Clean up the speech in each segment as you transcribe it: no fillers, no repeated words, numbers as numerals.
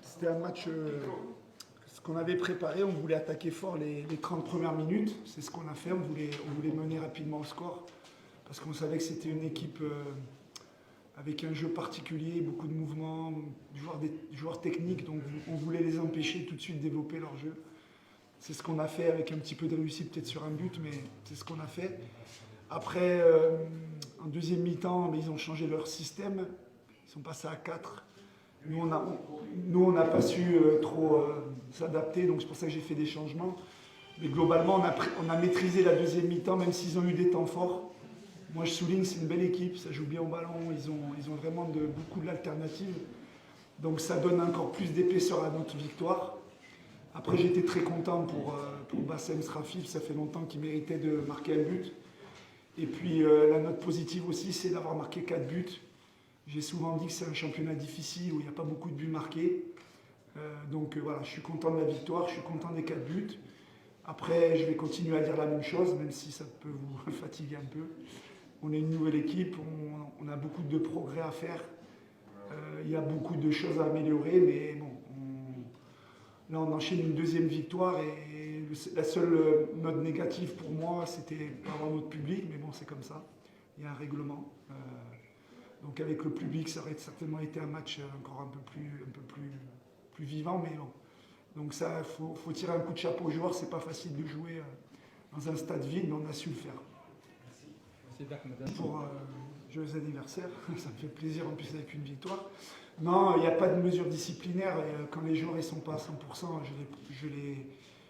C'était un match ce qu'on avait préparé. On voulait attaquer fort les 30 premières minutes. C'est ce qu'on a fait. On voulait mener rapidement au score parce qu'on savait que c'était une équipe avec un jeu particulier, beaucoup de mouvements, des joueurs techniques. Donc on voulait les empêcher tout de suite de développer leur jeu. C'est ce qu'on a fait avec un petit peu de réussite peut-être sur un but, mais c'est ce qu'on a fait. Après, en deuxième mi-temps, ils ont changé leur système. Ils sont passés à 4. Nous, on n'a pas su trop s'adapter, donc c'est pour ça que j'ai fait des changements. Mais globalement, on a maîtrisé la deuxième mi-temps, même s'ils ont eu des temps forts. Moi, je souligne, c'est une belle équipe, ça joue bien au ballon, ils ont vraiment beaucoup de l'alternative. Donc ça donne encore plus d'épaisseur à notre victoire. Après, j'étais très content pour Bassem Srafil, ça fait longtemps qu'il méritait de marquer un but. Et puis la note positive aussi, c'est d'avoir marqué 4 buts. J'ai souvent dit que c'est un championnat difficile où il n'y a pas beaucoup de buts marqués. Donc voilà, je suis content de la victoire, je suis content des 4 buts. Après, je vais continuer à dire la même chose, même si ça peut vous fatiguer un peu. On est une nouvelle équipe, on a beaucoup de progrès à faire. Il y a beaucoup de choses à améliorer, mais bon, là on enchaîne une deuxième victoire et la seule note négative pour moi, c'était pas avoir notre public, mais bon, c'est comme ça. Il y a un règlement. Donc avec le public, ça aurait certainement été un match encore un peu plus vivant, mais bon. Donc ça, faut tirer un coup de chapeau aux joueurs, c'est pas facile de jouer dans un stade vide, mais on a su le faire. Merci. Pour joyeux anniversaire, ça me fait plaisir en plus avec une victoire. Non, il n'y a pas de mesure disciplinaire. Quand les joueurs ne sont pas à 100%,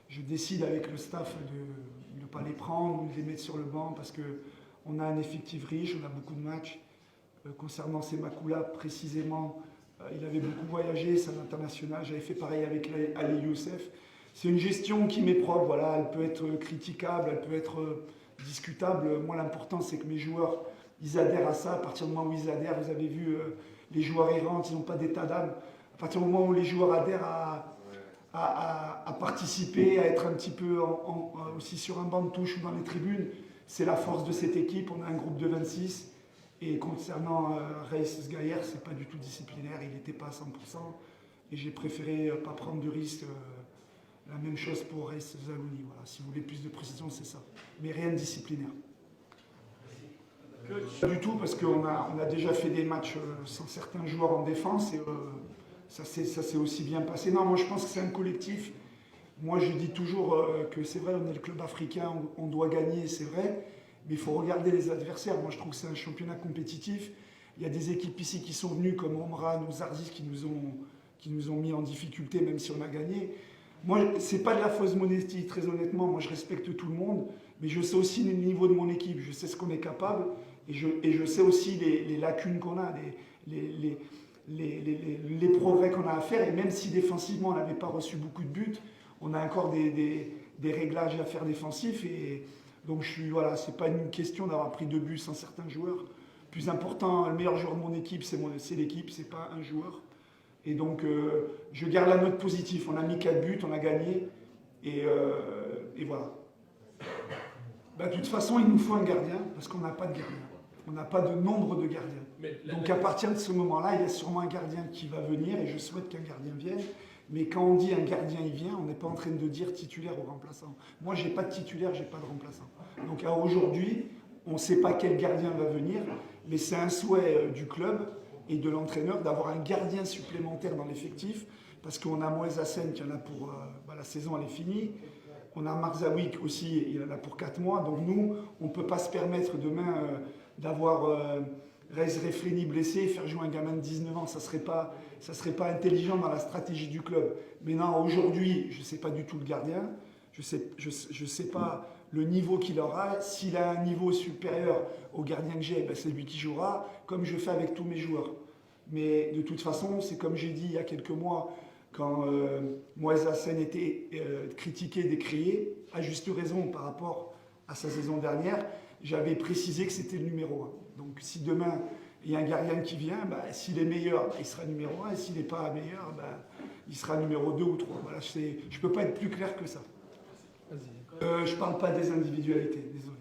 je décide avec le staff de ne pas les prendre ou de les mettre sur le banc parce qu'on a un effectif riche, on a beaucoup de matchs. Concernant Semakoula, précisément, il avait beaucoup voyagé, c'est un international. J'avais fait pareil avec Ali Youssef. C'est une gestion qui m'est propre. Voilà, elle peut être critiquable, elle peut être discutable. Moi, l'important, c'est que mes joueurs, ils adhèrent à ça. À partir du moment où ils adhèrent, vous avez vu, les joueurs errants, ils n'ont pas d'état d'âme. À partir du moment où les joueurs adhèrent à participer, à être un petit peu aussi sur un banc de touche ou dans les tribunes, c'est la force de cette équipe. On a un groupe de 26. Et concernant Reis Gaillard, c'est pas du tout disciplinaire, il n'était pas à 100%. Et j'ai préféré pas prendre de risque. La même chose pour Reis Zalouni. Voilà. Si vous voulez plus de précision, c'est ça. Mais rien de disciplinaire. Pas du tout, parce qu'on a déjà fait des matchs sans certains joueurs en défense et ça s'est aussi bien passé. Non, moi je pense que c'est un collectif. Moi je dis toujours que c'est vrai, on est le club africain, on doit gagner, c'est vrai. Mais il faut regarder les adversaires. Moi, je trouve que c'est un championnat compétitif. Il y a des équipes ici qui sont venues, comme Omran ou Zarzi, qui nous ont mis en difficulté, même si on a gagné. Moi, ce n'est pas de la fausse modestie, très honnêtement. Moi, je respecte tout le monde, mais je sais aussi le niveau de mon équipe. Je sais ce qu'on est capable, et je sais aussi les lacunes qu'on a, les progrès qu'on a à faire. Et même si défensivement, on n'avait pas reçu beaucoup de buts, on a encore des réglages à faire défensifs. Donc voilà, c'est pas une question d'avoir pris 2 buts sans certains joueurs. Plus important, le meilleur joueur de mon équipe, c'est l'équipe, c'est pas un joueur. Et donc je garde la note positive. On a mis 4 buts, on a gagné, et voilà. De toute façon, il nous faut un gardien, parce qu'on n'a pas de gardien. On n'a pas de nombre de gardiens. Donc à partir de ce moment-là, il y a sûrement un gardien qui va venir, et je souhaite qu'un gardien vienne. Mais quand on dit un gardien, il vient, on n'est pas en train de dire titulaire ou remplaçant. Moi, je n'ai pas de titulaire, je n'ai pas de remplaçant. Donc aujourd'hui, on ne sait pas quel gardien va venir, mais c'est un souhait du club et de l'entraîneur d'avoir un gardien supplémentaire dans l'effectif, parce qu'on a Moïse Hassen qui en a pour... la saison, elle est finie. On a Mark Zawik aussi, il en a pour 4 mois. Donc nous, on ne peut pas se permettre demain d'avoir... Reis Refreni blessé et faire jouer un gamin de 19 ans, ça serait pas intelligent dans la stratégie du club. Mais non, aujourd'hui, je ne sais pas du tout le gardien, je sais pas le niveau qu'il aura. S'il a un niveau supérieur au gardien que j'ai, c'est lui qui jouera, comme je fais avec tous mes joueurs. Mais de toute façon, c'est comme j'ai dit il y a quelques mois, quand Moïse Hassen était critiqué, décrié, à juste raison par rapport à sa saison dernière, j'avais précisé que c'était le numéro 1. Donc si demain, il y a un gardien qui vient, s'il est meilleur, il sera numéro 1, et s'il n'est pas meilleur, il sera numéro 2 ou 3. Voilà, je ne peux pas être plus clair que ça. Je ne parle pas des individualités, désolé.